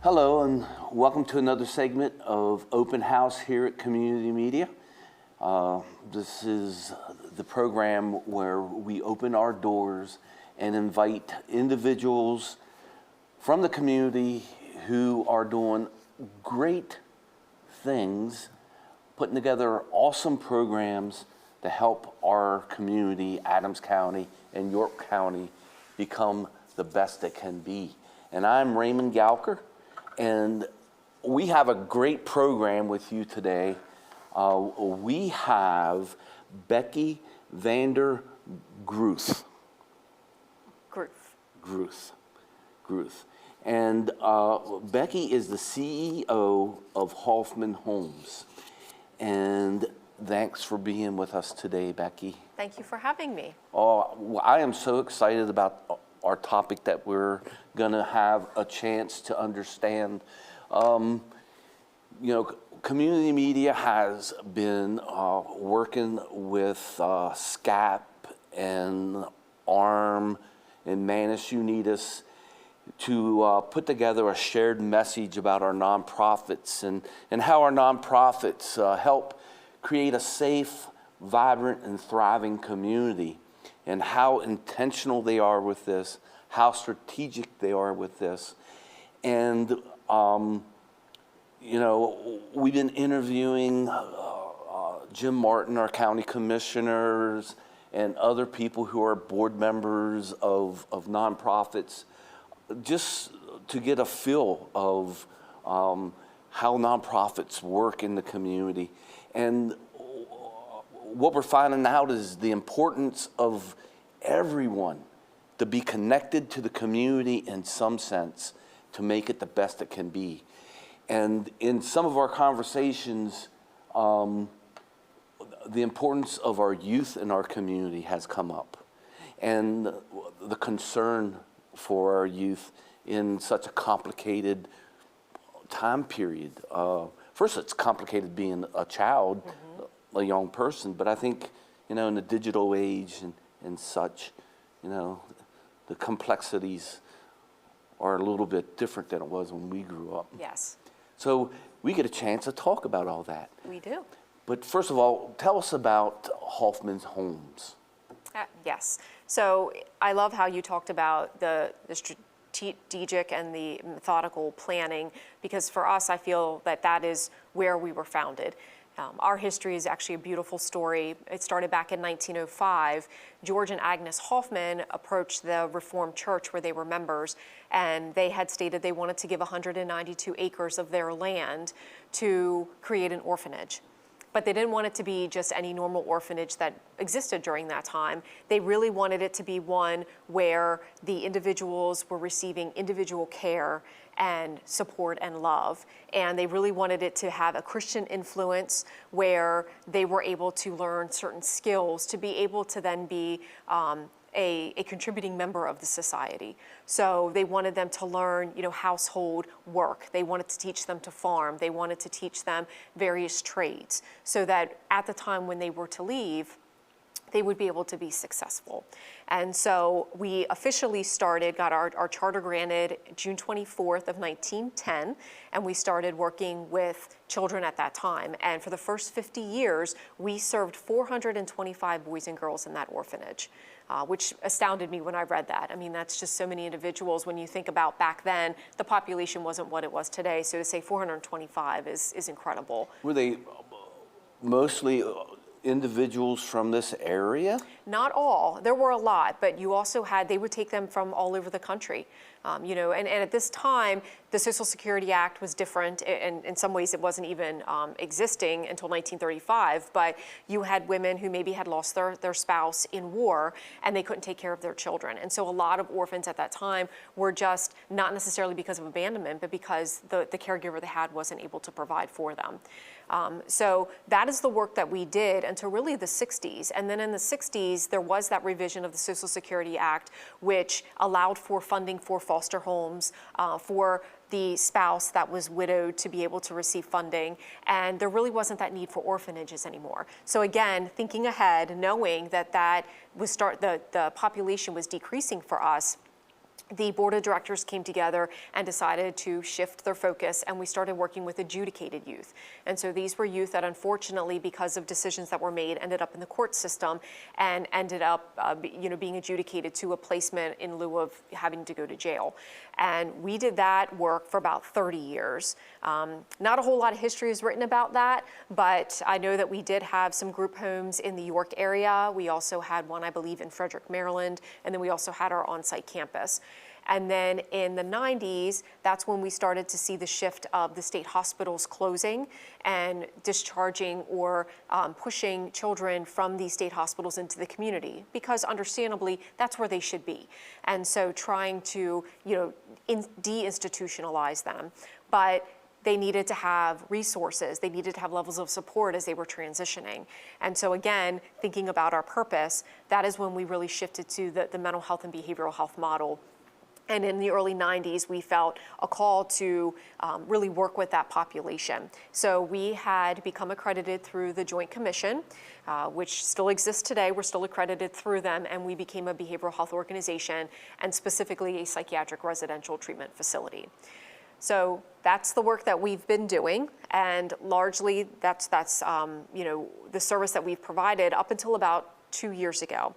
Hello and welcome to another segment of Open House here at Community Media. This is the program where we open our doors and invite individuals from the community who are doing great things, putting together awesome programs to help our community, Adams County and York County, become the best it can be. And I'm Raymond Galker. And we have a great program with you today. We have Becky Vander Groef. Groef. And Becky is the CEO of Hoffman Homes. And thanks for being with us today, Becky. Thank you for having me. I am so excited about our topic that we're going to have a chance to understand. Community media has been working with SCAP and ARM and Manus Unitas to put together a shared message about our nonprofits and how our nonprofits help create a safe, vibrant, and thriving community, and how intentional they are with this, how strategic they are with this. And, we've been interviewing Jim Martin, our county commissioners, and other people who are board members of nonprofits, just to get a feel of how nonprofits work in the community. And what we're finding out is the importance of everyone to be connected to the community in some sense to make it the best it can be. And in some of our conversations, the importance of our youth in our community has come up, and the concern for our youth in such a complicated time period. First, it's complicated being a child, a young person, but I think, in the digital age and such, the complexities are a little bit different than it was when we grew up. Yes. So we get a chance to talk about all that. We do. But first of all, tell us about Hoffman's Homes. Yes. So I love how you talked about the strategic and the methodical planning, because for us, I feel that is where we were founded. Our history is actually a beautiful story. It started back in 1905. George and Agnes Hoffman approached the Reformed Church where they were members, and they had stated they wanted to give 192 acres of their land to create an orphanage. But they didn't want it to be just any normal orphanage that existed during that time. They really wanted it to be one where the individuals were receiving individual care and support and love. And they really wanted it to have a Christian influence where they were able to learn certain skills to be able to then be a contributing member of the society. So they wanted them to learn, household work. They wanted to teach them to farm. They wanted to teach them various trades so that at the time when they were to leave, they would be able to be successful. And so we officially got our charter granted June 24th of 1910, and we started working with children at that time. And for the first 50 years, we served 425 boys and girls in that orphanage, which astounded me when I read that. I mean, that's just so many individuals. When you think about back then, the population wasn't what it was today. So to say 425 is incredible. Were they mostly individuals from this area? Not all. There were a lot, but you also they would take them from all over the country. And at this time, the Social Security Act was different, and in some ways it wasn't even existing until 1935, but you had women who maybe had lost their spouse in war, and they couldn't take care of their children. And so a lot of orphans at that time were just not necessarily because of abandonment, but because the caregiver they had wasn't able to provide for them. So that is the work that we did until really the 60s. And then in the 60s, there was that revision of the Social Security Act, which allowed for funding for foster homes, for the spouse that was widowed to be able to receive funding. And there really wasn't that need for orphanages anymore. So again, thinking ahead, knowing that the population was decreasing for us, the board of directors came together and decided to shift their focus, and we started working with adjudicated youth. And so these were youth that unfortunately, because of decisions that were made, ended up in the court system and ended up being adjudicated to a placement in lieu of having to go to jail. And we did that work for about 30 years. Not a whole lot of history is written about that, but I know that we did have some group homes in the York area. We also had one, I believe, in Frederick, Maryland, and then we also had our on-site campus. And then in the 90s, that's when we started to see the shift of the state hospitals closing and discharging or pushing children from these state hospitals into the community, because understandably, that's where they should be. And so trying to, deinstitutionalize them. But they needed to have resources, they needed to have levels of support as they were transitioning. And so again, thinking about our purpose, that is when we really shifted to the mental health and behavioral health model. And in the early 90s, we felt a call to really work with that population. So we had become accredited through the Joint Commission, which still exists today. We're still accredited through them, and we became a behavioral health organization and specifically a psychiatric residential treatment facility. So that's the work that we've been doing, and largely that's the service that we've provided up until about 2 years ago.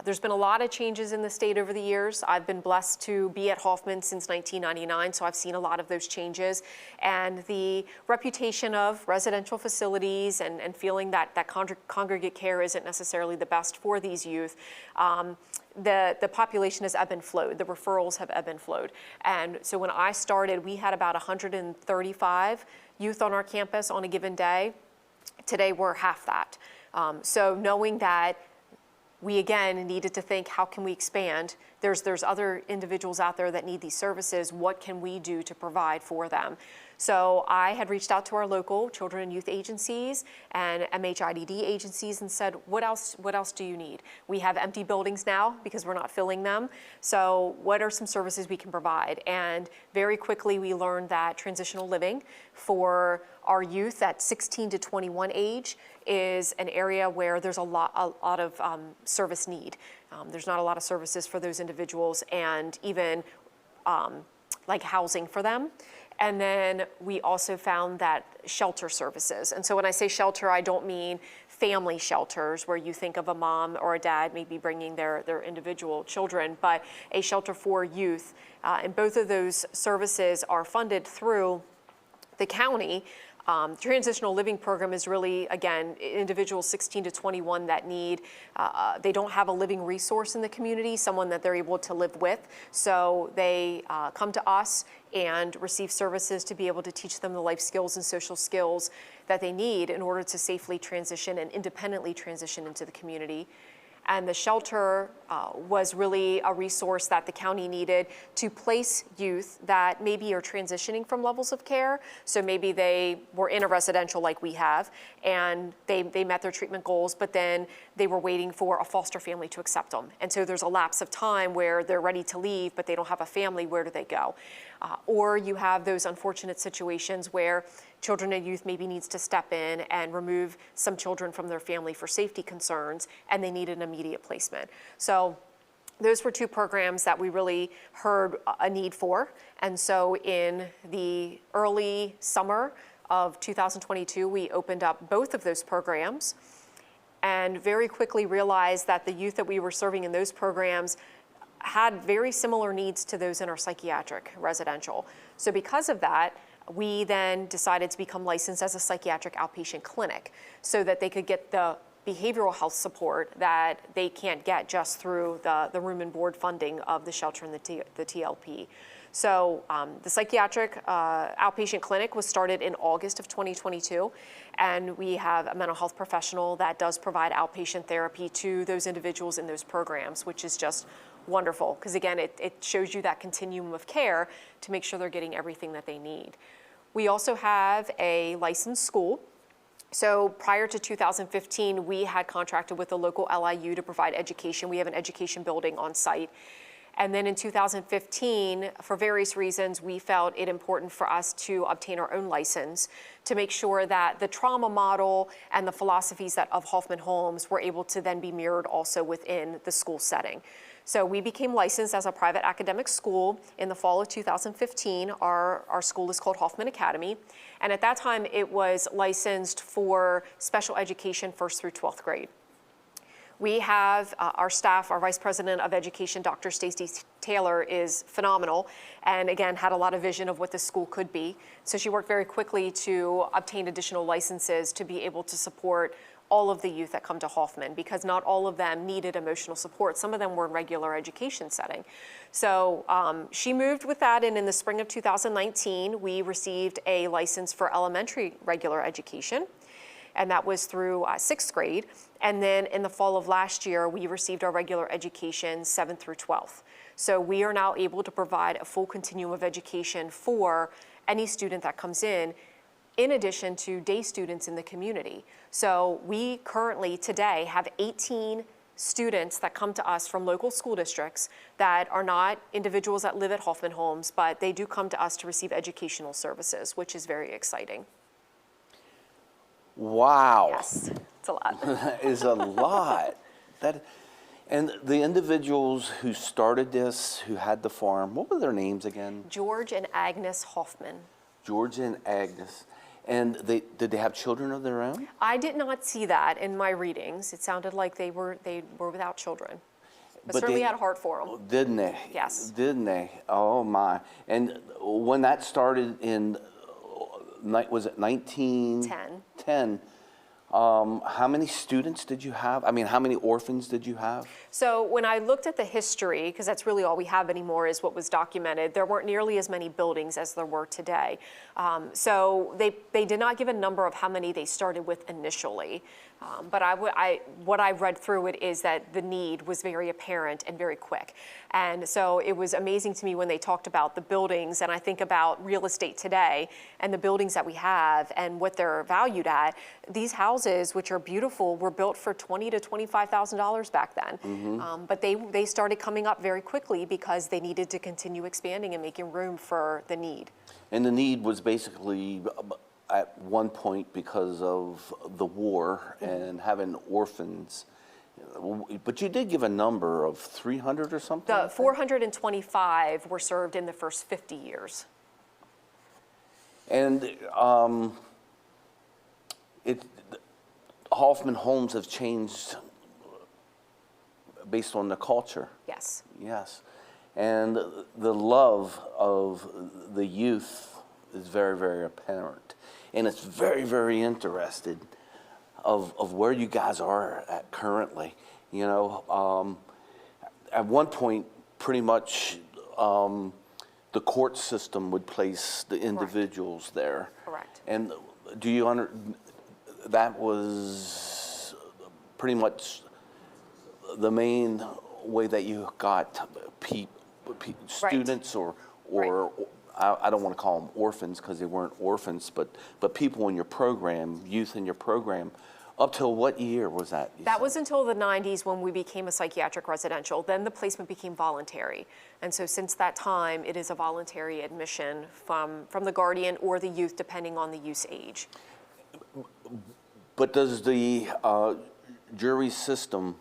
There's been a lot of changes in the state over the years. I've been blessed to be at Hoffman since 1999, so I've seen a lot of those changes. And the reputation of residential facilities and feeling that congregate care isn't necessarily the best for these youth, the population has ebbed and flowed. The referrals have ebbed and flowed. And so when I started, we had about 135 youth on our campus on a given day. Today, we're half that. So knowing that we again needed to think, how can we expand? There's other individuals out there that need these services. What can we do to provide for them? So I had reached out to our local children and youth agencies and MHIDD agencies and said, what else do you need? We have empty buildings now because we're not filling them. So what are some services we can provide? And very quickly we learned that transitional living for our youth at 16 to 21 age is an area where there's a lot of service need. There's not a lot of services for those individuals, and even like housing for them. And then we also found that shelter services. And so when I say shelter, I don't mean family shelters where you think of a mom or a dad maybe bringing their individual children, but a shelter for youth. And both of those services are funded through the county. Transitional living program is really, again, individuals 16 to 21 that need, they don't have a living resource in the community, someone that they're able to live with. So they come to us and receive services to be able to teach them the life skills and social skills that they need in order to safely transition and independently transition into the community. And the shelter was really a resource that the county needed to place youth that maybe are transitioning from levels of care. So maybe they were in a residential like we have, and they met their treatment goals, but then they were waiting for a foster family to accept them. And so there's a lapse of time where they're ready to leave, but they don't have a family. Where do they go? Or you have those unfortunate situations where children and youth maybe needs to step in and remove some children from their family for safety concerns, and they need an immediate placement. So those were two programs that we really heard a need for. And so in the early summer of 2022, we opened up both of those programs and very quickly realized that the youth that we were serving in those programs had very similar needs to those in our psychiatric residential. So because of that, we then decided to become licensed as a psychiatric outpatient clinic so that they could get the behavioral health support that they can't get just through the room and board funding of the shelter and the TLP. So the psychiatric outpatient clinic was started in August of 2022, and we have a mental health professional that does provide outpatient therapy to those individuals in those programs, which is just wonderful, because again, it shows you that continuum of care to make sure they're getting everything that they need. We also have a licensed school. So prior to 2015, we had contracted with the local LIU to provide education. We have an education building on site. And then in 2015, for various reasons, we felt it important for us to obtain our own license to make sure that the trauma model and the philosophies of Hoffman Homes were able to then be mirrored also within the school setting. So we became licensed as a private academic school in the fall of 2015. Our school is called Hoffman Academy. And at that time, it was licensed for special education 1st through 12th grade. We have our staff, our Vice President of Education, Dr. Stacey Taylor, is phenomenal, and again, had a lot of vision of what the school could be. So she worked very quickly to obtain additional licenses to be able to support all of the youth that come to Hoffman, because not all of them needed emotional support. Some of them were in regular education setting. So she moved with that, and in the spring of 2019, we received a license for elementary regular education, and that was through 6th grade. And then in the fall of last year, we received our regular education 7th through 12th. So we are now able to provide a full continuum of education for any student that comes in addition to day students in the community. So we currently today have 18 students that come to us from local school districts that are not individuals that live at Hoffman Homes, but they do come to us to receive educational services, which is very exciting. Wow. Yes, it's a lot. That is a lot. And the individuals who started this, who had the farm, what were their names again? George and Agnes Hoffman. George and Agnes. And did they have children of their own? I did not see that in my readings. It sounded like they were without children. But certainly had a heart for them. Didn't they? Yes. Didn't they? Oh my. And when that started in, was it 1910? 10. How many students did you have? I mean, how many orphans did you have? So when I looked at the history, because that's really all we have anymore is what was documented, there weren't nearly as many buildings as there were today. So they did not give a number of how many they started with initially. But what I read through it is that the need was very apparent and very quick. And so it was amazing to me when they talked about the buildings, and I think about real estate today and the buildings that we have and what they're valued at. These houses, which are beautiful, were built for $20,000 to $25,000 back then. Mm-hmm. But they started coming up very quickly because they needed to continue expanding and making room for the need. And the need was basically at one point because of the war and having orphans. But you did give a number of 300 or something? The 425 were served in the first 50 years. And Hoffman Homes have changed based on the culture. Yes. Yes. And the love of the youth is very, very apparent. And it's very, very interested of where you guys are at currently. You know, at one point, pretty much the court system would place the individuals there. Correct. And do you that was pretty much the main way that you got students or right. I don't want to call them orphans because they weren't orphans, but people in your program, youth in your program, up till what year was that? That was until the 90s when we became a psychiatric residential. Then the placement became voluntary. And so since that time, it is a voluntary admission from the guardian or the youth, depending on the youth's age. But does the jury system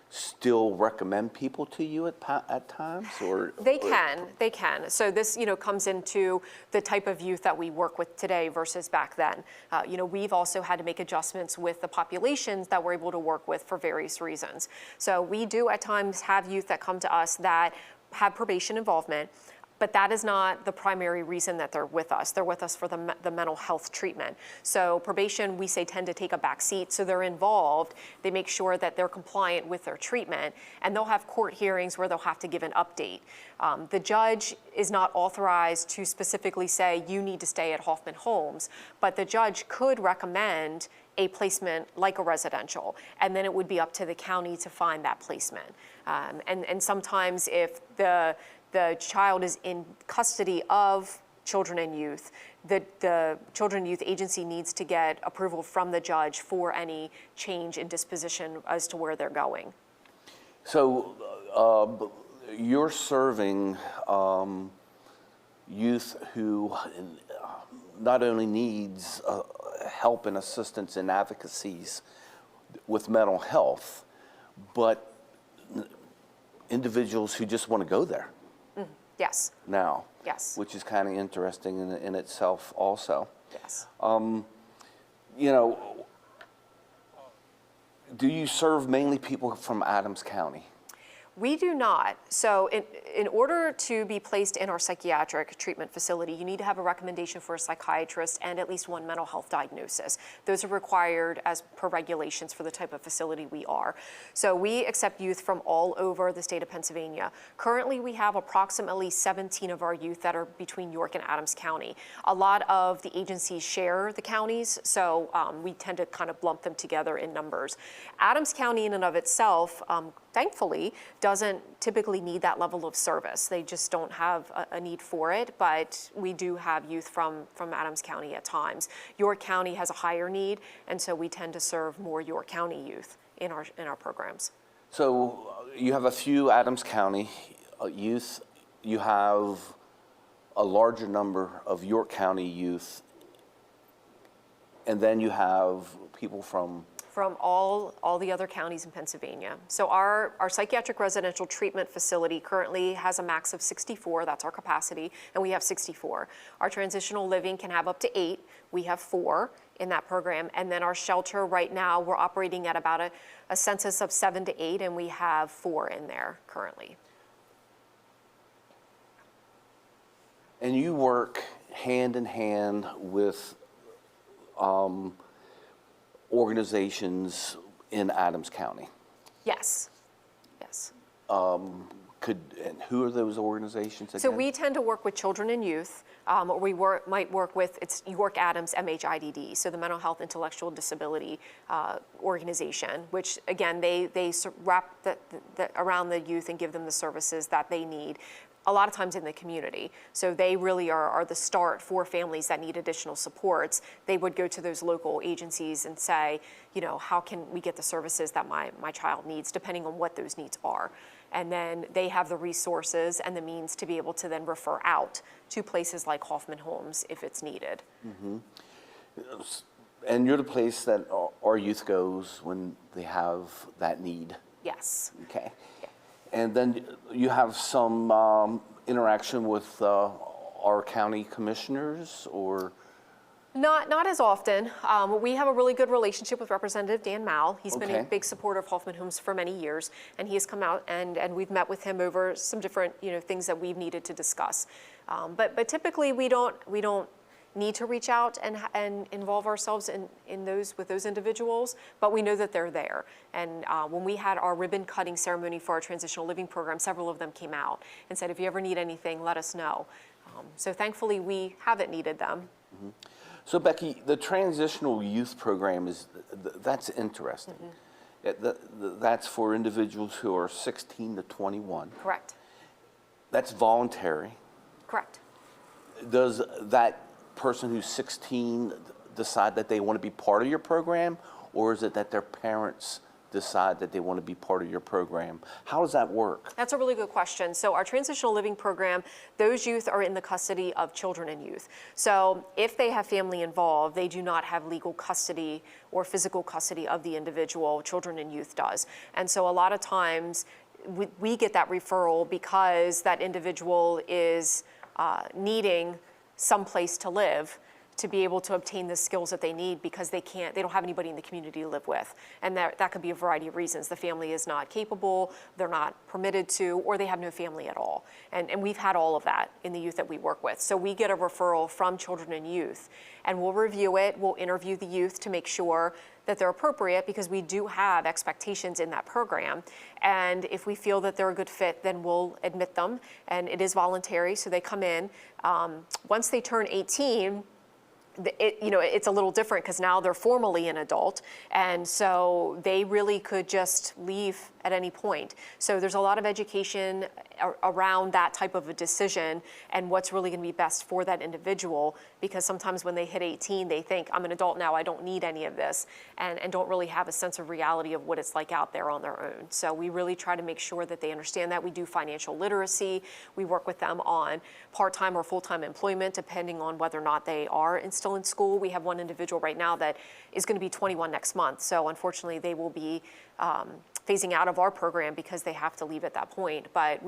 still recommend people to you at times, or they can. So this, comes into the type of youth that we work with today versus back then. We've also had to make adjustments with the populations that we're able to work with for various reasons. So we do at times have youth that come to us that have probation involvement, but that is not the primary reason that they're with us. They're with us for the mental health treatment. So probation, we say, tend to take a back seat. So they're involved. They make sure that they're compliant with their treatment. And they'll have court hearings where they'll have to give an update. The judge is not authorized to specifically say, you need to stay at Hoffman Homes. But the judge could recommend a placement like a residential. And then it would be up to the county to find that placement. And sometimes if the child is in custody of children and youth, the Children and Youth Agency needs to get approval from the judge for any change in disposition as to where they're going. So you're serving youth who not only needs help and assistance in advocacies with mental health, but individuals who just want to go there Yes. now. Yes. Which is kind of interesting in itself also. Yes. You know, do you serve mainly people from Adams County? We do not. So in order to be placed in our psychiatric treatment facility, you need to have a recommendation for a psychiatrist and at least one mental health diagnosis. Those are required as per regulations for the type of facility we are. So we accept youth from all over the state of Pennsylvania. Currently, we have approximately 17 of our youth that are between York and Adams County. A lot of the agencies share the counties, so we tend to kind of lump them together in numbers. Adams County in and of itself, thankfully, doesn't typically need that level of service. They just don't have a need for it, but we do have youth from Adams County at times. York County has a higher need, and so we tend to serve more York County youth in our programs. So you have a few Adams County youth. You have a larger number of York County youth, and then you have people from all the other counties in Pennsylvania. So our psychiatric residential treatment facility currently has a max of 64, that's our capacity, and we have 64. Our transitional living can have up to 8, we have 4 in that program, and then our shelter right now, we're operating at about a census of 7 to 8, and we have 4 in there currently. And you work hand in hand with organizations in Adams County. Yes, yes. And who are those organizations again? So we tend to work with children and youth, or we might work with, it's York Adams MHIDD, so the Mental Health Intellectual Disability Organization, which again, they wrap around the youth and give them the services that they need, a lot of times in the community. So they really are the start for families that need additional supports. They would go to those local agencies and say, you know, how can we get the services that my child needs, depending on what those needs are. And then they have the resources and the means to be able to then refer out to places like Hoffman Homes if it's needed. Mm-hmm. And you're the place that our youth goes when they have that need? Yes. Okay. And then you have some interaction with our county commissioners, or? Not as often. We have a really good relationship with Representative Dan Mall. He's been a big supporter of Hoffman Homes for many years, and he has come out and we've met with him over some different things that we've needed to discuss. But typically we don't need to reach out and involve ourselves with those individuals, but we know that they're there. And when we had our ribbon cutting ceremony for our transitional living program, several of them came out and said, if you ever need anything, let us know. So thankfully we haven't needed them. Mm-hmm. So Becky, the transitional youth program that's interesting. Mm-hmm. That's for individuals who are 16 to 21. Correct. That's voluntary. Correct. Does that person who's 16 decide that they want to be part of your program, or is it that their parents decide that they want to be part of your program? How does that work? That's a really good question. So our transitional living program, those youth are in the custody of children and youth. So if they have family involved, they do not have legal custody or physical custody of the individual. Children and youth does. And so a lot of times we get that referral because that individual is needing some place to live to be able to obtain the skills that they need because they don't have anybody in the community to live with. And that could be a variety of reasons. The family is not capable, they're not permitted to, or they have no family at all. And we've had all of that in the youth that we work with. So we get a referral from children and youth, and we'll review it, we'll interview the youth to make sure that they're appropriate, because we do have expectations in that program. And if we feel that they're a good fit, then we'll admit them, and it is voluntary, so they come in. Once they turn 18, it's a little different because now they're formally an adult, and so they really could just leave at any point. So there's a lot of education around that type of a decision and what's really going to be best for that individual, because sometimes when they hit 18, they think, I'm an adult now, I don't need any of this, and don't really have a sense of reality of what it's like out there on their own. So we really try to make sure that they understand that. We do financial literacy. We work with them on part-time or full-time employment, depending on whether or not they are still in school. We have one individual right now that is going to be 21 next month. So unfortunately, they will be phasing out of our program because they have to leave at that point. But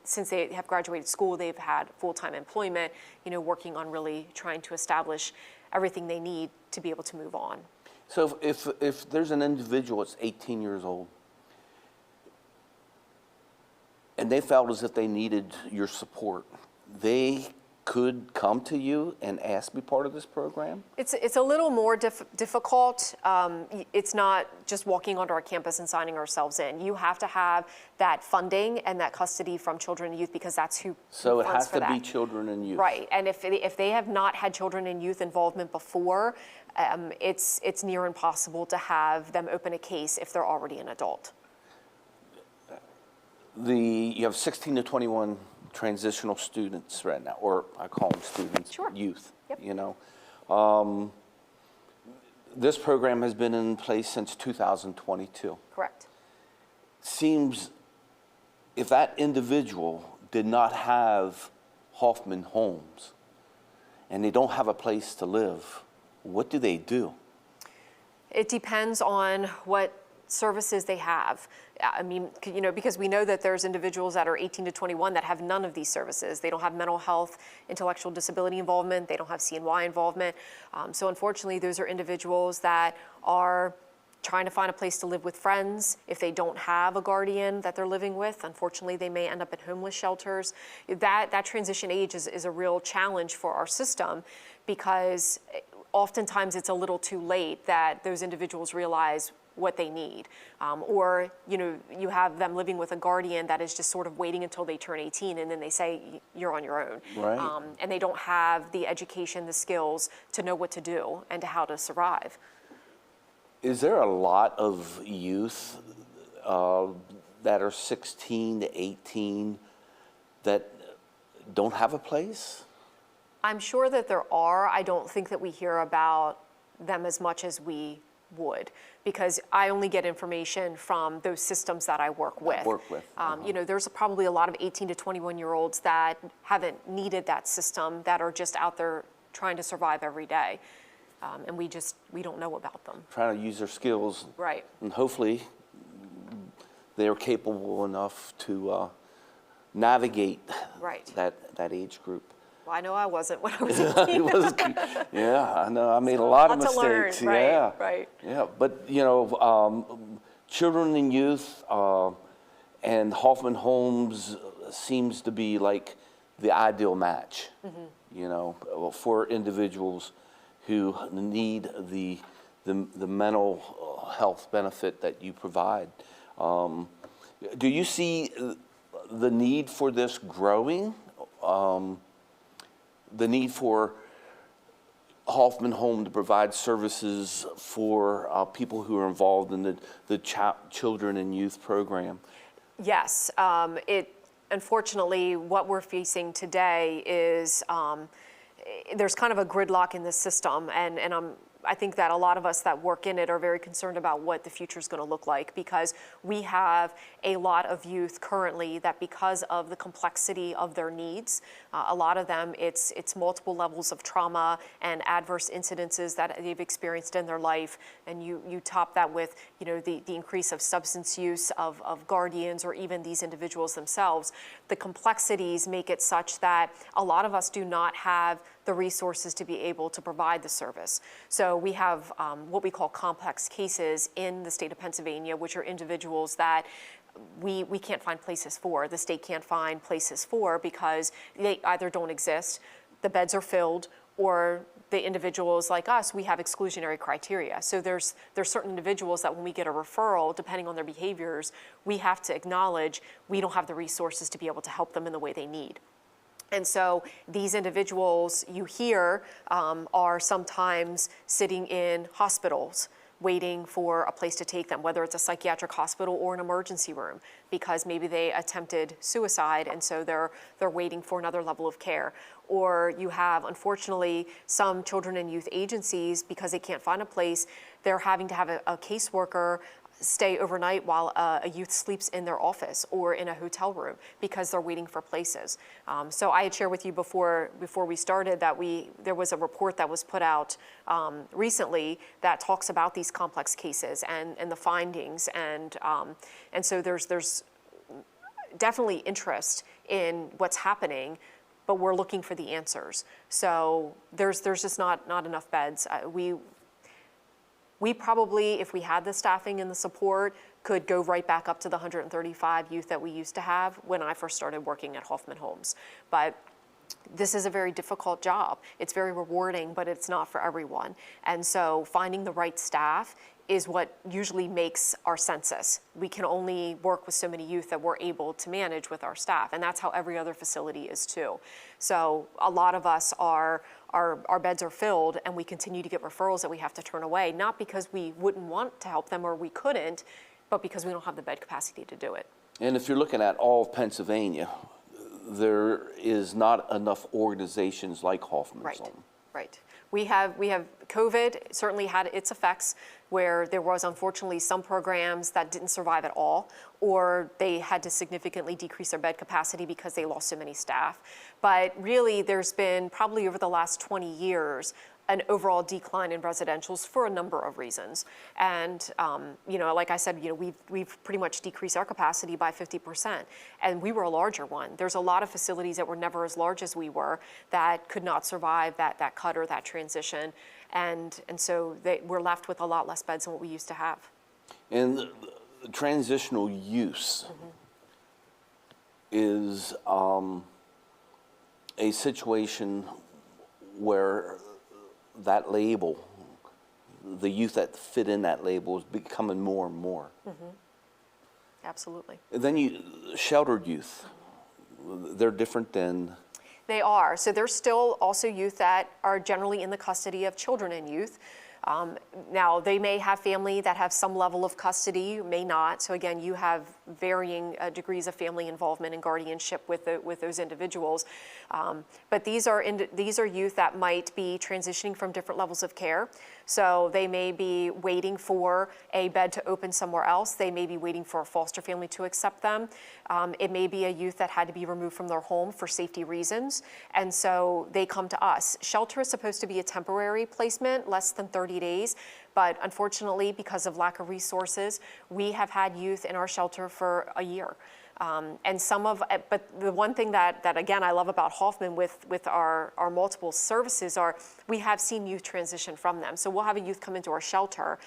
since they have graduated school, they've had full-time employment, working on really trying to establish everything they need to be able to move on. So if there's an individual that's 18 years old and they felt as if they needed your support, they could come to you and ask to be part of this program? It's a little more difficult. It's not just walking onto our campus and signing ourselves in. You have to have that funding and that custody from children and youth, because that's who So it funds has for to be that. children and youth. Right, and if they have not had children and youth involvement before, it's near impossible to have them open a case if they're already an adult. You have 16 to 21 transitional students right now, or I call them students, Sure. youth. Yep. This program has been in place since 2022. Correct. Seems if that individual did not have Hoffman Homes and they don't have a place to live, what do they do? It depends on what services they have. I mean, because we know that there's individuals that are 18 to 21 that have none of these services. They don't have mental health, intellectual disability involvement. They don't have CNY involvement. So unfortunately, those are individuals that are trying to find a place to live with friends. If they don't have a guardian that they're living with, unfortunately, they may end up at homeless shelters. That transition age is a real challenge for our system, because oftentimes it's a little too late that those individuals realize what they need. Or, you have them living with a guardian that is just sort of waiting until they turn 18 and then they say, you're on your own. Right. And they don't have the education, the skills to know what to do and to how to survive. Is there a lot of youth that are 16 to 18 that don't have a place? I'm sure that there are. I don't think that we hear about them as much as we would, because I only get information from those systems that I work with. There's probably a lot of 18 to 21-year-olds that haven't needed that system, that are just out there trying to survive every day. And we don't know about them. Trying to use their skills. Right. And hopefully they are capable enough to navigate that age group. Well, I know I wasn't when I was 18. Yeah, I know. I made a lot of mistakes. Learn. Yeah. Right. Yeah, but children and youth and Hoffman Homes seems to be like the ideal match. For individuals who need the mental health benefit that you provide. Do you see the need for this growing? The need for Hoffman Home to provide services for people who are involved in the children and youth program? Yes. Unfortunately, what we're facing today is there's kind of a gridlock in this system, and I think that a lot of us that work in it are very concerned about what the future is going to look like, because we have a lot of youth currently that, because of the complexity of their needs, a lot of them, it's multiple levels of trauma and adverse incidences that they've experienced in their life, and you top that with the increase of substance use of guardians or even these individuals themselves. The complexities make it such that a lot of us do not have the resources to be able to provide the service. So we have what we call complex cases in the state of Pennsylvania, which are individuals that we can't find places for. The state can't find places for because they either don't exist, the beds are filled, or the individuals like us, we have exclusionary criteria. So there's certain individuals that when we get a referral, depending on their behaviors, we have to acknowledge we don't have the resources to be able to help them in the way they need. And so these individuals you hear are sometimes sitting in hospitals waiting for a place to take them, whether it's a psychiatric hospital or an emergency room, because maybe they attempted suicide and so they're waiting for another level of care. Or you have, unfortunately, some children and youth agencies, because they can't find a place, they're having to have a caseworker stay overnight while a youth sleeps in their office or in a hotel room because they're waiting for places. So I had shared with you before we started that there was a report that was put out recently that talks about these complex cases and the findings, and so there's definitely interest in what's happening, but we're looking for the answers. So there's just not enough beds. We probably, if we had the staffing and the support, could go right back up to the 135 youth that we used to have when I first started working at Hoffman Homes. But this is a very difficult job. It's very rewarding, but it's not for everyone. And so finding the right staff is what usually makes our census. We can only work with so many youth that we're able to manage with our staff, and that's how every other facility is too. So a lot of us our beds are filled, and we continue to get referrals that we have to turn away, not because we wouldn't want to help them or we couldn't, but because we don't have the bed capacity to do it. And if you're looking at all of Pennsylvania, there is not enough organizations like Hoffman's Home. Right. We have COVID certainly had its effects, where there was unfortunately some programs that didn't survive at all, or they had to significantly decrease their bed capacity because they lost so many staff. But really, there's been probably over the last 20 years an overall decline in residentials for a number of reasons. And like I said, we've pretty much decreased our capacity by 50%, and we were a larger one. There's a lot of facilities that were never as large as we were that could not survive that cut or that transition, and so we're left with a lot less beds than what we used to have. And the transitional use is a situation where that label, the youth that fit in that label, is becoming more and more. Absolutely. And then sheltered youth, they're different than... They are. So there's still also youth that are generally in the custody of children and youth. Now, they may have family that have some level of custody, may not. So again, you have varying degrees of family involvement and guardianship with those individuals. But these are youth that might be transitioning from different levels of care. So they may be waiting for a bed to open somewhere else. They may be waiting for a foster family to accept them. It may be a youth that had to be removed from their home for safety reasons, and so they come to us. Shelter is supposed to be a temporary placement, less than 30 days, but unfortunately, because of lack of resources, we have had youth in our shelter for a year. But the one thing that again I love about Hoffman with our multiple services are we have seen youth transition from them. So we'll have a youth come into our shelter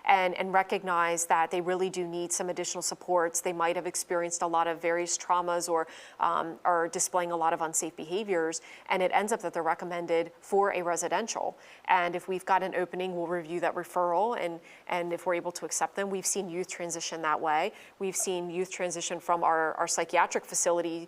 and recognize that they really do need some additional supports. They might have experienced a lot of various traumas or are displaying a lot of unsafe behaviors, and it ends up that they're recommended for a residential. And if we've got an opening, we'll review that referral, and if we're able to accept them, we've seen youth transition that way. We've seen youth transition from our psychiatric facility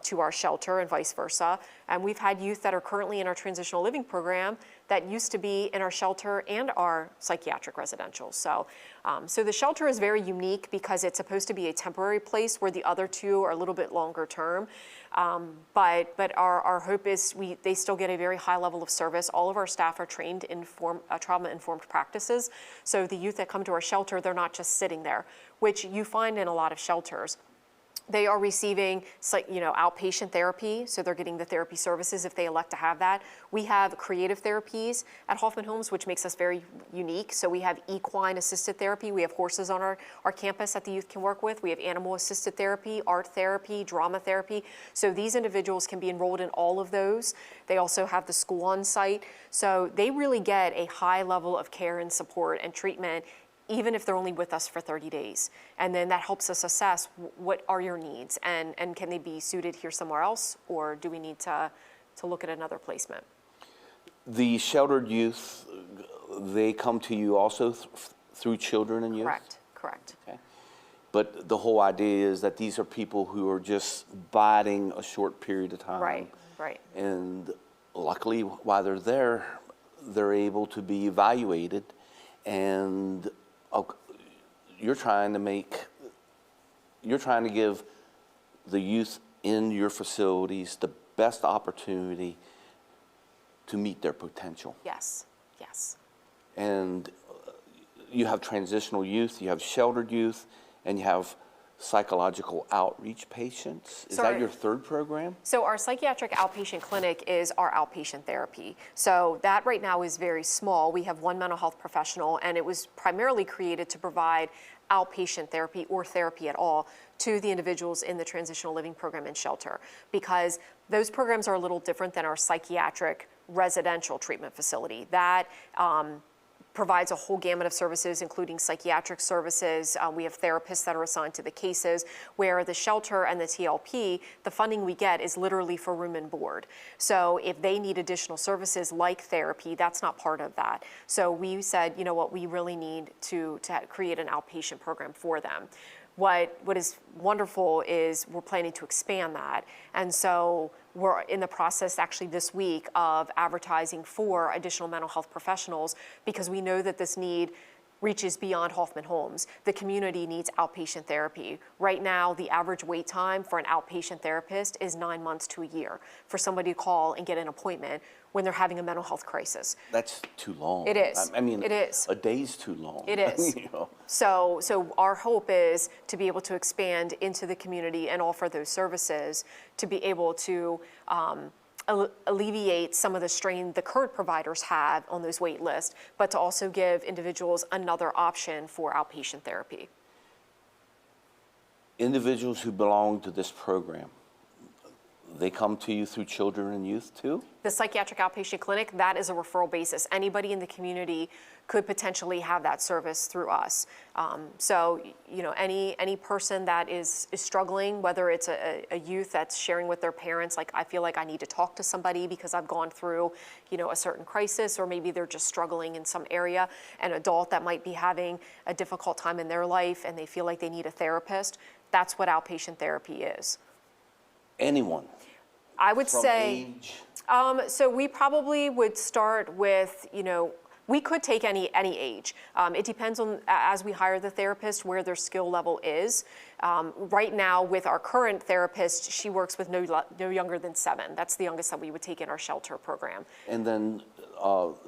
to our shelter and vice versa. And we've had youth that are currently in our transitional living program that used to be in our shelter and our psychiatric residential. So the shelter is very unique because it's supposed to be a temporary place where the other two are a little bit longer term. But our hope is they still get a very high level of service. All of our staff are trained in trauma-informed practices. So the youth that come to our shelter, they're not just sitting there, which you find in a lot of shelters. They are receiving, outpatient therapy, so they're getting the therapy services if they elect to have that. We have creative therapies at Hoffman Homes, which makes us very unique. So we have equine assisted therapy. We have horses on our campus that the youth can work with. We have animal assisted therapy, art therapy, drama therapy. So these individuals can be enrolled in all of those. They also have the school on site. So they really get a high level of care and support and treatment, even if they're only with us for 30 days. And then that helps us assess what are your needs and can they be suited here somewhere else, or do we need to look at another placement? The sheltered youth, they come to you also through children and youth? Correct. Okay. But the whole idea is that these are people who are just biding a short period of time. Right. Right. And luckily, while they're there, they're able to be evaluated, and you're trying to give the youth in your facilities the best opportunity to meet their potential. Yes, yes. And you have transitional youth, you have sheltered youth, and you have psychological outreach patients. Is that your third program? So our psychiatric outpatient clinic is our outpatient therapy. So that right now is very small. We have one mental health professional, and it was primarily created to provide outpatient therapy or therapy at all to the individuals in the transitional living program and shelter, because those programs are a little different than our psychiatric residential treatment facility. That provides a whole gamut of services, including psychiatric services. We have therapists that are assigned to the cases, where the shelter and the TLP, the funding we get is literally for room and board. So if they need additional services like therapy, that's not part of that. So we said, you know what, we really need to create an outpatient program for them. What is wonderful is we're planning to expand that. And so we're in the process actually this week of advertising for additional mental health professionals, because we know that this need reaches beyond Hoffman Homes. The community needs outpatient therapy. Right now, the average wait time for an outpatient therapist is 9 months to a year for somebody to call and get an appointment when they're having a mental health crisis. That's too long. It is. I mean, it is. a day's too long. It is. You know? So our hope is to be able to expand into the community and offer those services, to be able to alleviate some of the strain the current providers have on those wait lists, but to also give individuals another option for outpatient therapy. Individuals who belong to this program, they come to you through children and youth too? The psychiatric outpatient clinic, that is a referral basis. Anybody in the community could potentially have that service through us. So, you know, any person that is struggling, whether it's a youth that's sharing with their parents, like, I feel like I need to talk to somebody because I've gone through, you know, a certain crisis, or maybe they're just struggling in some area, an adult that might be having a difficult time in their life and they feel like they need a therapist, that's what outpatient therapy is. Anyone? I would From say, age? So we probably would start with, you know, we could take any age. It depends on, as we hire the therapist, where their skill level is. Right now, with our current therapist, she works with no younger than 7. That's the youngest that we would take in our shelter program. And then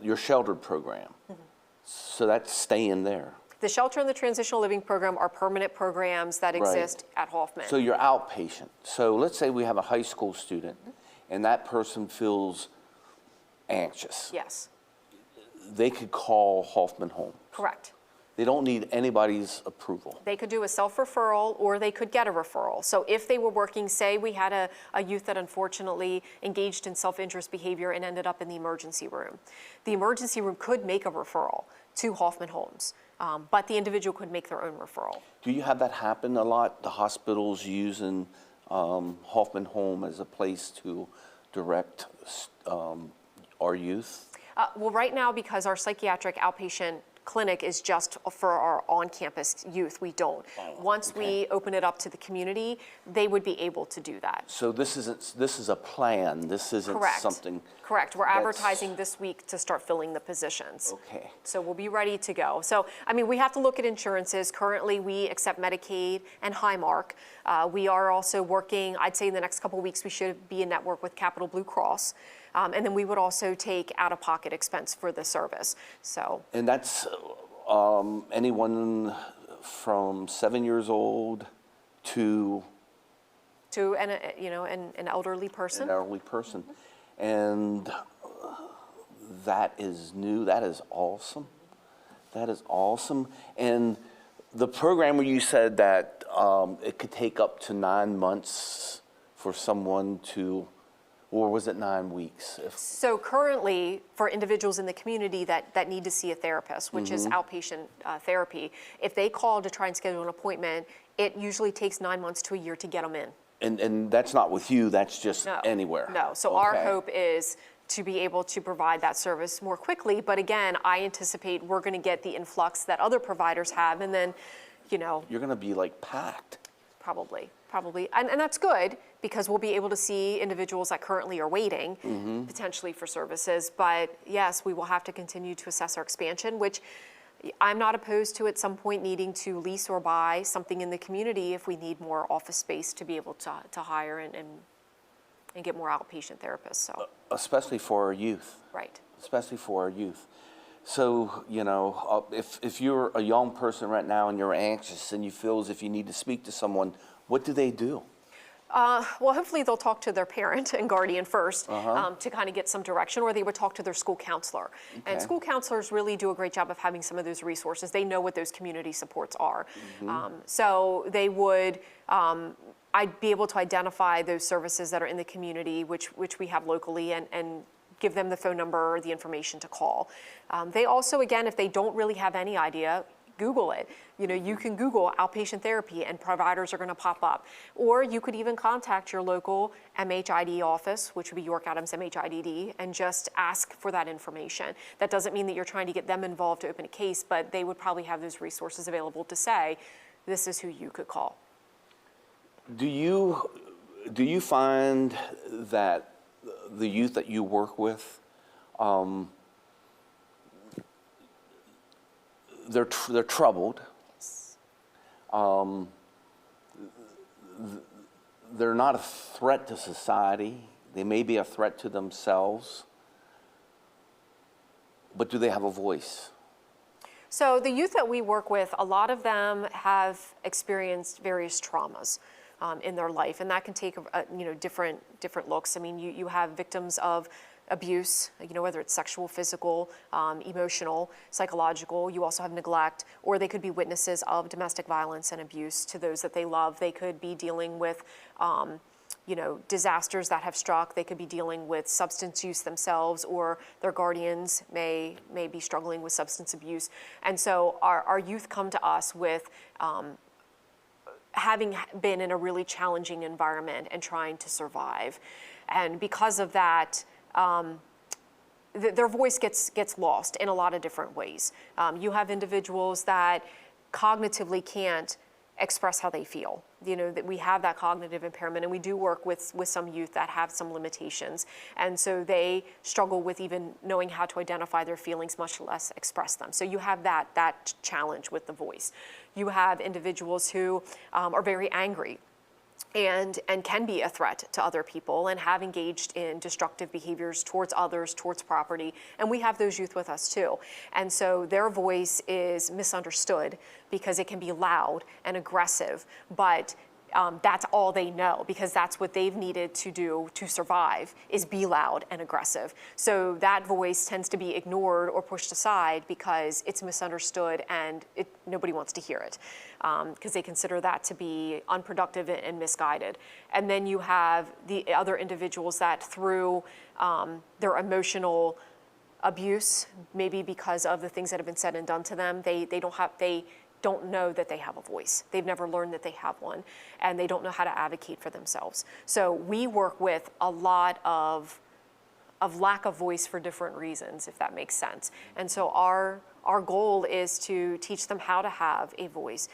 your sheltered program. Mm-hmm. So that's staying there. The shelter and the transitional living program are permanent programs that exist at Hoffman. So you're outpatient. So let's say we have a high school student, and that person feels anxious. Yes. They could call Hoffman Homes. Correct. They don't need anybody's approval. They could do a self-referral, or they could get a referral. So if they were working, say we had a youth that unfortunately engaged in self-injurious behavior and ended up in the emergency room. The emergency room could make a referral to Hoffman Homes, but the individual could make their own referral. Do you have that happen a lot? The hospitals using Hoffman Home as a place to direct our youth? Well, right now, because our psychiatric outpatient clinic is just for our on-campus youth, we don't. Once we open it up to the community, they would be able to do that. So this is a plan. This isn't something. Correct. We're advertising this week to start filling the positions. Okay. So we'll be ready to go. So, I mean, we have to look at insurances. Currently, we accept Medicaid and Highmark. We are also working, I'd say in the next couple of weeks, we should be in network with Capital Blue Cross. And then we would also take out-of-pocket expense for the service. So. And that's anyone from 7 years old to an elderly person. An elderly person, and that is new. That is awesome. That is awesome. And the program where you said that it could take up to 9 months for someone to. Or was it 9 weeks? So currently, for individuals in the community that need to see a therapist, which is outpatient therapy, if they call to try and schedule an appointment, it usually takes 9 months to a year to get them in. And that's not with you, that's just anywhere? No, so our hope is to be able to provide that service more quickly, but again, I anticipate we're gonna get the influx that other providers have, and then, you know. You're gonna be like packed. Probably. And that's good because we'll be able to see individuals that currently are waiting potentially for services. But yes, we will have to continue to assess our expansion, which I'm not opposed to at some point needing to lease or buy something in the community if we need more office space to be able to hire and get more outpatient therapists. So Especially for our youth. right. Especially for our youth. So, if you're a young person right now and you're anxious and you feel as if you need to speak to someone, what do they do? Well, hopefully they'll talk to their parent and guardian first to kind of get some direction, or they would talk to their school counselor. And school counselors really do a great job of having some of those resources. They know what those community supports are. So they would, I'd be able to identify those services that are in the community, which we have locally, and give them the phone number or the information to call. They also, again, if they don't really have any idea, Google it. You can Google outpatient therapy and providers are going to pop up. Or you could even contact your local MHID office, which would be York Adams MHIDD, and just ask for that information. That doesn't mean that you're trying to get them involved to open a case, but they would probably have those resources available to say, this is who you could call. Do you find that the youth that you work with, they're troubled. They're not a threat to society. They may be a threat to themselves. But do they have a voice? So the youth that we work with, a lot of them have experienced various traumas in their life, and that can take different looks. I mean, you have victims of abuse, whether it's sexual, physical, emotional, psychological. You also have neglect, or they could be witnesses of domestic violence and abuse to those that they love. They could be dealing with disasters that have struck. They could be dealing with substance use themselves, or their guardians may be struggling with substance abuse. And so our youth come to us with having been in a really challenging environment and trying to survive. And because of that, their voice gets lost in a lot of different ways. You have individuals that cognitively can't express how they feel. That we have that cognitive impairment, and we do work with some youth that have some limitations. And so they struggle with even knowing how to identify their feelings, much less express them. So you have that challenge with the voice. You have individuals who are very angry and can be a threat to other people and have engaged in destructive behaviors towards others, towards property. And we have those youth with us too. And so their voice is misunderstood because it can be loud and aggressive, but that's all they know, because that's what they've needed to do to survive, is be loud and aggressive. So that voice tends to be ignored or pushed aside because it's misunderstood and nobody wants to hear it, because they consider that to be unproductive and misguided. And then you have the other individuals that through their emotional abuse, maybe because of the things that have been said and done to them, they don't know that they have a voice. They've never learned that they have one, and they don't know how to advocate for themselves. So we work with a lot of lack of voice for different reasons, if that makes sense. And so our goal is to teach them how to have a voice.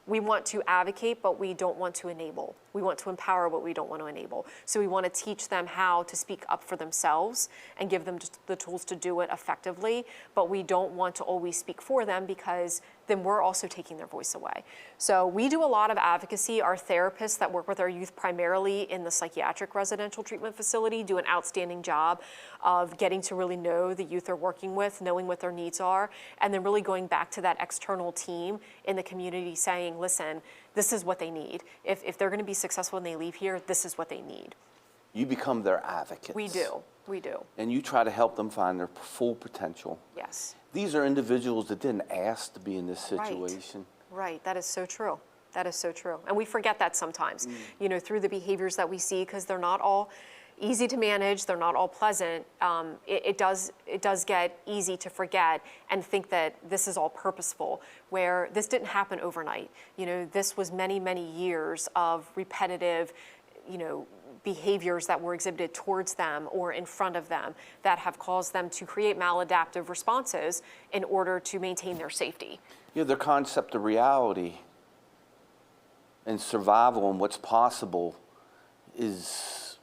We want to advocate, but we don't want to enable. We want to empower, but we don't want to enable. So we want to teach them how to speak up for themselves and give them the tools to do it effectively, but we don't want to always speak for them, because then we're also taking their voice away. So we do a lot of advocacy. Our therapists that work with our youth primarily in the psychiatric residential treatment facility do an outstanding job of getting to really know the youth they're working with, knowing what their needs are, and then really going back to that external team in the community saying, listen, this is what they need. If they're going to be successful when they leave here, this is what they need. You become their advocates. We do. And you try to help them find their full potential. Yes. These are individuals that didn't ask to be in this situation. Right. That is so true. That is so true. And we forget that sometimes, through the behaviors that we see, because they're not all easy to manage, they're not all pleasant. It does get easy to forget and think that this is all purposeful, where this didn't happen overnight. This was many, many years of repetitive, behaviors that were exhibited towards them or in front of them that have caused them to create maladaptive responses in order to maintain their safety. Their concept of reality and survival and what's possible is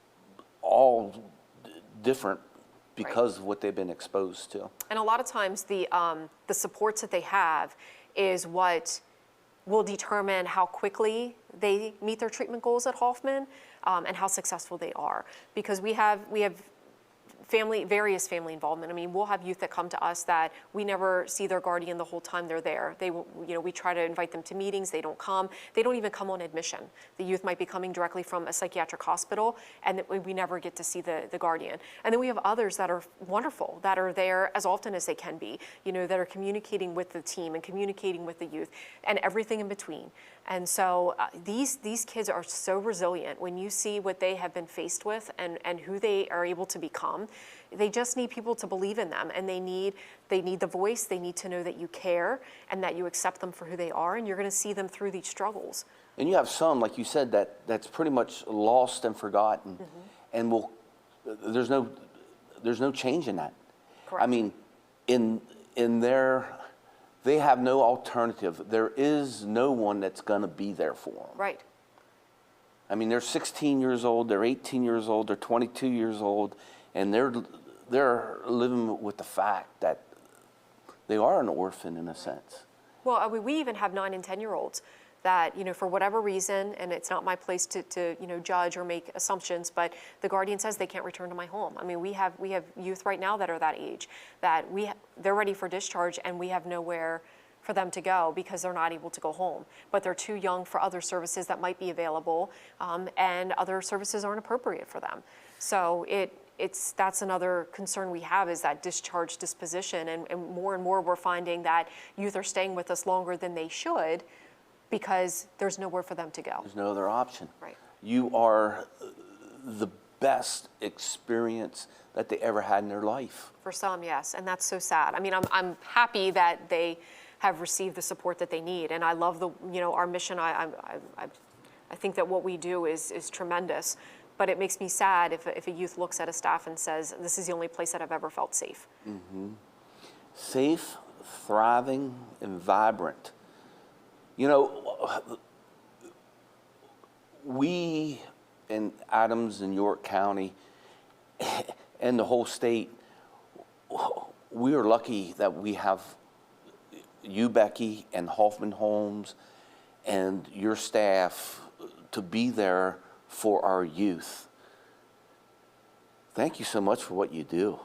all different because of what they've been exposed to. And a lot of times the supports that they have is what will determine how quickly they meet their treatment goals at Hoffman, and how successful they are. Because we have various family involvement. I mean, we'll have youth that come to us that we never see their guardian the whole time they're there. We try to invite them to meetings, they don't come. They don't even come on admission. The youth might be coming directly from a psychiatric hospital, and we never get to see the guardian. And then we have others that are wonderful, that are there as often as they can be, that are communicating with the team and communicating with the youth and everything in between. And so these kids are so resilient. When you see what they have been faced with and who they are able to become, they just need people to believe in them, and they need the voice. They need to know that you care and that you accept them for who they are, and you're going to see them through these struggles. And you have some, like you said, that's pretty much lost and forgotten, and there's no change in that. Correct. I mean, they have no alternative. There is no one that's going to be there for them. Right. I mean, they're 16 years old, they're 18 years old, they're 22 years old, and they're living with the fact that they are an orphan in a sense. Well, I mean, we even have 9 and 10-year-olds that, for whatever reason, and it's not my place to judge or make assumptions, but the guardian says they can't return to my home. I mean, we have youth right now that are that age, that they're ready for discharge, and we have nowhere for them to go because they're not able to go home. But they're too young for other services that might be available, and other services aren't appropriate for them. So that's another concern we have, is that discharge disposition, and more we're finding that youth are staying with us longer than they should because there's nowhere for them to go. There's no other option. Right. You are the best experience that they ever had in their life. For some, yes, and that's so sad. I mean, I'm happy that they have received the support that they need, and I love our mission. I think that what we do is tremendous, but it makes me sad if a youth looks at a staff and says, "This is the only place that I've ever felt safe." Mm-hmm. Safe, thriving, and vibrant. We in Adams and York County and the whole state, we are lucky that we have you, Becky, and Hoffman Homes and your staff to be there for our youth. Thank you so much for what you do.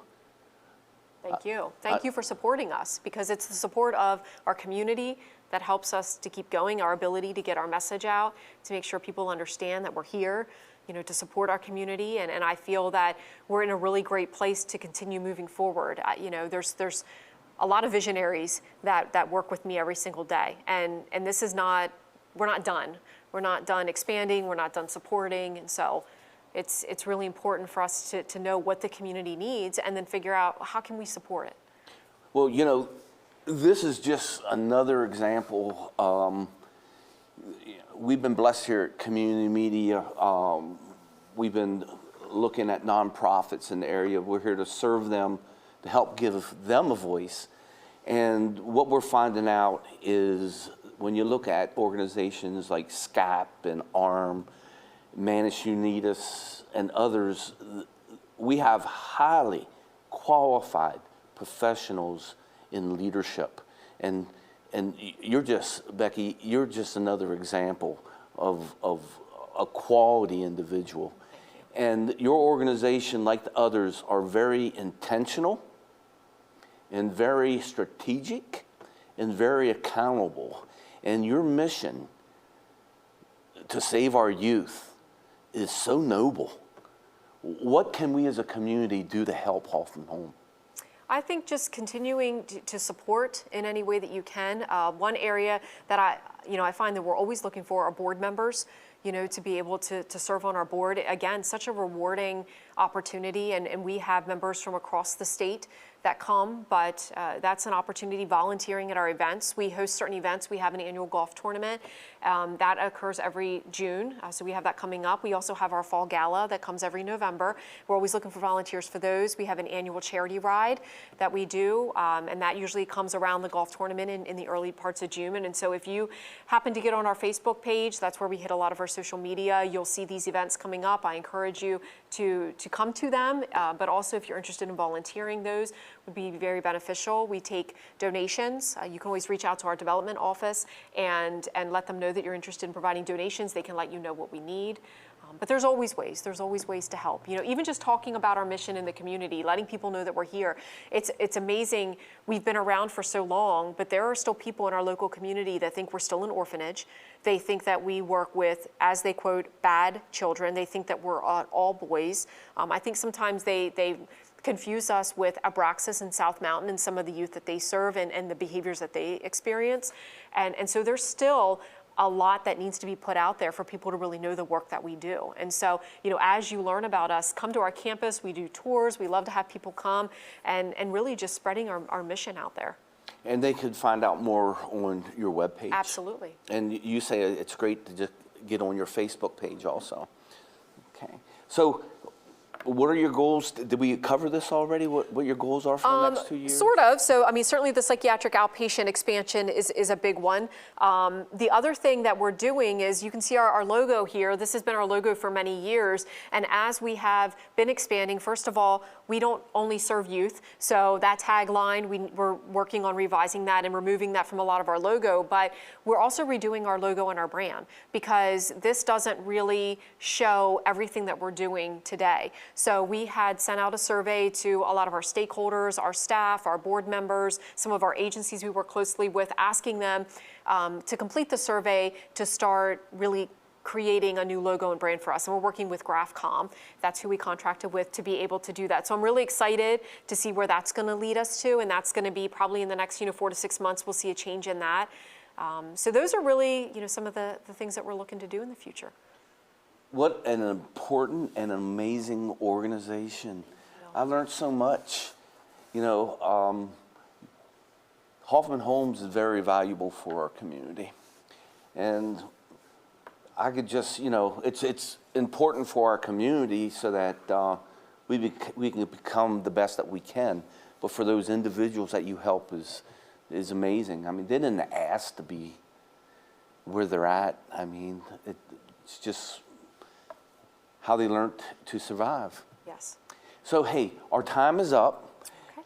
Thank you. Thank you for supporting us, because it's the support of our community that helps us to keep going, our ability to get our message out, to make sure people understand that we're here, to support our community. And I feel that we're in a really great place to continue moving forward. There's a lot of visionaries that work with me every single day. And this is we're not done. We're not done expanding, we're not done supporting. And so it's really important for us to know what the community needs and then figure out how can we support it. Well, this is just another example. We've been blessed here at Community Media. We've been looking at nonprofits in the area. We're here to serve them, to help give them a voice. And what we're finding out is when you look at organizations like SCAP and ARM, Manus Unitas, and others, we have highly qualified professionals in leadership. And you're just, Becky, you're just another example of a quality individual. And your organization, like the others, are very intentional and very strategic and very accountable. And your mission to save our youth is so noble. What can we as a community do to help Hoffman Home? I think just continuing to support in any way that you can. One area that I find that we're always looking for are board members, to be able to serve on our board. Again, such a rewarding opportunity, and we have members from across the state that come, but that's an opportunity, volunteering at our events. We host certain events. We have an annual golf tournament that occurs every June, so we have that coming up. We also have our fall gala that comes every November. We're always looking for volunteers for those. We have an annual charity ride that we do, and that usually comes around the golf tournament in the early parts of June. And so if you happen to get on our Facebook page, that's where we hit a lot of our social media, you'll see these events coming up. I encourage you to come to them, but also if you're interested in volunteering, those would be very beneficial. We take donations. You can always reach out to our development office and let them know that you're interested in providing donations. They can let you know what we need. But there's always ways to help. You know, even just talking about our mission in the community, letting people know that we're here. It's amazing. We've been around for so long, but there are still people in our local community that think we're still an orphanage. They think that we work with, as they quote, bad children. They think that we're all boys. I think sometimes they confuse us with Abraxas and South Mountain and some of the youth that they serve and the behaviors that they experience. And so there's still a lot that needs to be put out there for people to really know the work that we do. And so, you know, as you learn about us, come to our campus. We do tours. We love to have people come and really just spreading our mission out there. And they could find out more on your webpage. Absolutely. And you say it's great to just get on your Facebook page also. Okay. So what are your goals? Did we cover this already? What your goals are for the next 2 years? Sort of. So, I mean, certainly the psychiatric outpatient expansion is a big one. The other thing that we're doing is, you can see our logo here. This has been our logo for many years. And as we have been expanding, first of all, we don't only serve youth. So that tagline, we're working on revising that and removing that from a lot of our logo. But we're also redoing our logo and our brand, because this doesn't really show everything that we're doing today. So we had sent out a survey to a lot of our stakeholders, our staff, our board members, some of our agencies we work closely with, asking them to complete the survey to start really creating a new logo and brand for us. And we're working with Groef. That's who we contracted with to be able to do that. So I'm really excited to see where that's going to lead us to. And that's going to be probably in the next 4 to 6 months, we'll see a change in that. So those are really some of the things that we're looking to do in the future. What an important and amazing organization. I learned so much. Hoffman Homes is very valuable for our community. And I could just, it's important for our community so that we can become the best that we can. But for those individuals that you help is amazing. I mean, they didn't ask to be where they're at. I mean, it's just how they learned to survive. Yes. So, hey, our time is up. Okay.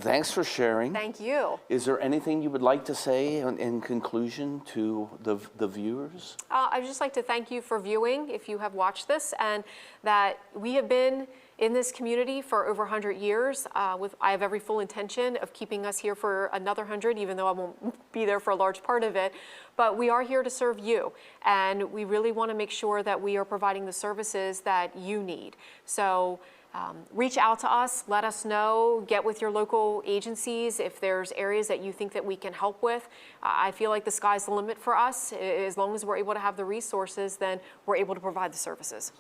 Thanks for sharing. Thank you. Is there anything you would like to say in conclusion to the viewers? I'd just like to thank you for viewing, if you have watched this, and that we have been in this community for over 100 years. I have every full intention of keeping us here for another 100, even though I won't be there for a large part of it. But we are here to serve you, and we really want to make sure that we are providing the services that you need. So reach out to us, let us know, get with your local agencies if there's areas that you think that we can help with. I feel like the sky's the limit for us. As long as we're able to have the resources, then we're able to provide the services.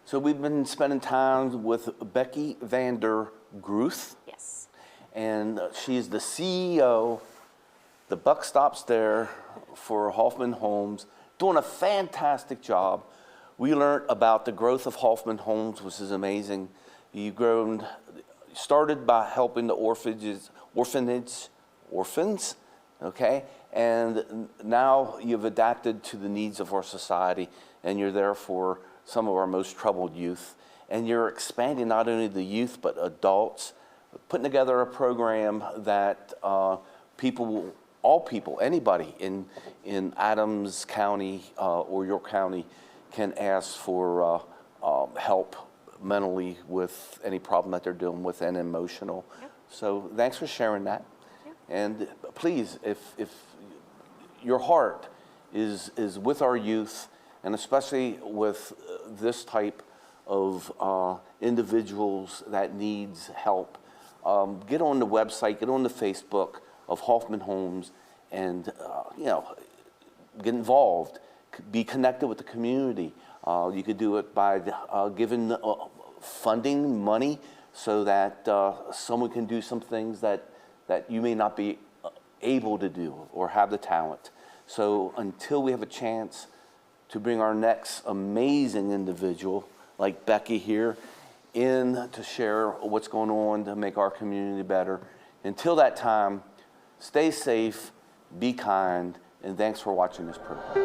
So we've been spending time with Becky Vander Groef. Yes. And she's the CEO. The buck stops there for Hoffman Homes, doing a fantastic job. We learned about the growth of Hoffman Homes, which is amazing. You started by helping the orphans, okay? And now you've adapted to the needs of our society, and you're there for some of our most troubled youth. And you're expanding not only the youth, but adults, putting together a program that all people, anybody in Adams County or York County can ask for help mentally with any problem that they're dealing with and emotional. Yep. So thanks for sharing that. Yep. And please, if your heart is with our youth, and especially with this type of individuals that needs help, get on the website, get on the Facebook of Hoffman Homes, and get involved, be connected with the community. You could do it by giving funding money so that someone can do some things that you may not be able to do or have the talent. So until we have a chance to bring our next amazing individual like Becky here in to share what's going on to make our community better, until that time, stay safe, be kind, and thanks for watching this program.